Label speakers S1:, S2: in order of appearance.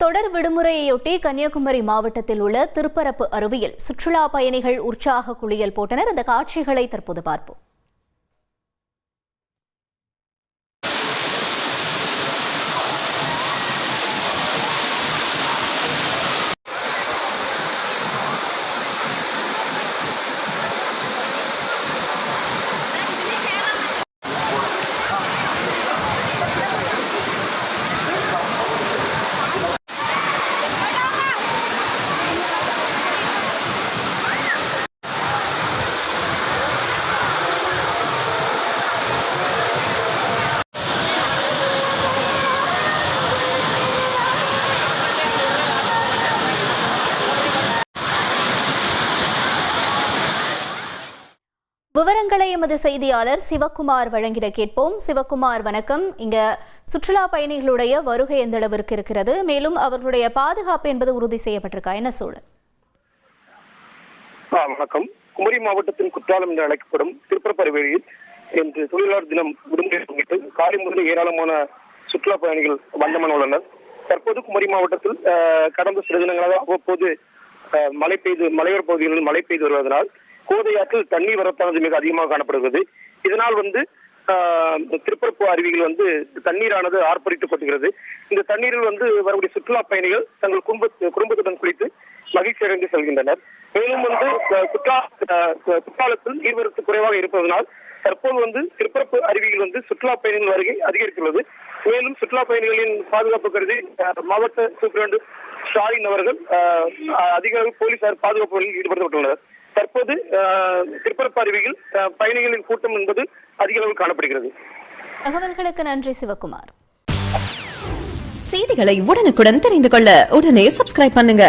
S1: தொடர் விடுமுறையொட்டி கன்னியாகுமரி மாவட்டத்தில் உள்ள திருப்பரப்பு அருவியில் சுற்றுலா பயணிகள் உற்சாக குளியல் போட்டனர். அந்த காட்சிகளை தற்போது பார்ப்போம். விவரங்களை எமது செய்தியாளர் சிவக்குமார் வழங்கிட கேட்போம். சிவக்குமார், வணக்கம். இங்க சுற்றுலா பயணிகளுடைய வருகை எந்த அளவிற்கு இருக்கிறது, மேலும் அவர்களுடைய பாதுகாப்பு என்பது உறுதி செய்யப்பட்டிருக்கா, என்ன சூழல்?
S2: வணக்கம். குமரி மாவட்டத்தின் குற்றாலம் என்று அழைக்கப்படும் திருப்பரப்பு அருவியில் இன்று தொழிலாளர் தினம் விடுமுறை முன்னிட்டு காலை முதலில் ஏராளமான சுற்றுலா பயணிகள் வந்தமன் உள்ளனர். தற்போது குமரி மாவட்டத்தில் கடந்த சில தினங்களாக அவ்வப்போது மலையோர பகுதிகளில் மழை பெய்து வருவதனால் கோதையாற்றில் தண்ணீர் வரத்தானது மிக அதிகமாக காணப்படுகிறது. இதனால் திருப்பரப்பு அருவிகள் தண்ணீரானது ஆர்ப்பரிக்கப்பட்டுகிறது. இந்த தண்ணீரில் வரக்கூடிய சுற்றுலா பயணிகள் தங்கள் குடும்பத்துடன் குளித்து மகிழ்ச்சி அடைந்து செல்கின்றனர். மேலும் குற்றாலத்தில் நீர்வரத்து குறைவாக இருப்பதனால் தற்போது திருப்பரப்பு அருவியில் சுற்றுலா பயணிகள் வருகை அதிகரித்துள்ளது. மேலும் சுற்றுலா பயணிகளின் பாதுகாப்பு கருதி மாவட்ட சூப்பரண்டு ஸ்டாலின் அவர்கள் அதிக அளவு போலீசார் பாதுகாப்பு பணியில் ஈடுபடுத்தப்பட்டுள்ளனர். தற்போது திருப்பரப்பு அருவியில் பயணிகளின் கூட்டம் என்பது அதிக அளவில் காணப்படுகிறது.
S1: தகவல்களுக்கு நன்றி சிவக்குமார்.
S3: செய்திகளை உடனுக்குடன் தெரிந்து கொள்ள உடனே சப்ஸ்கிரைப் பண்ணுங்க.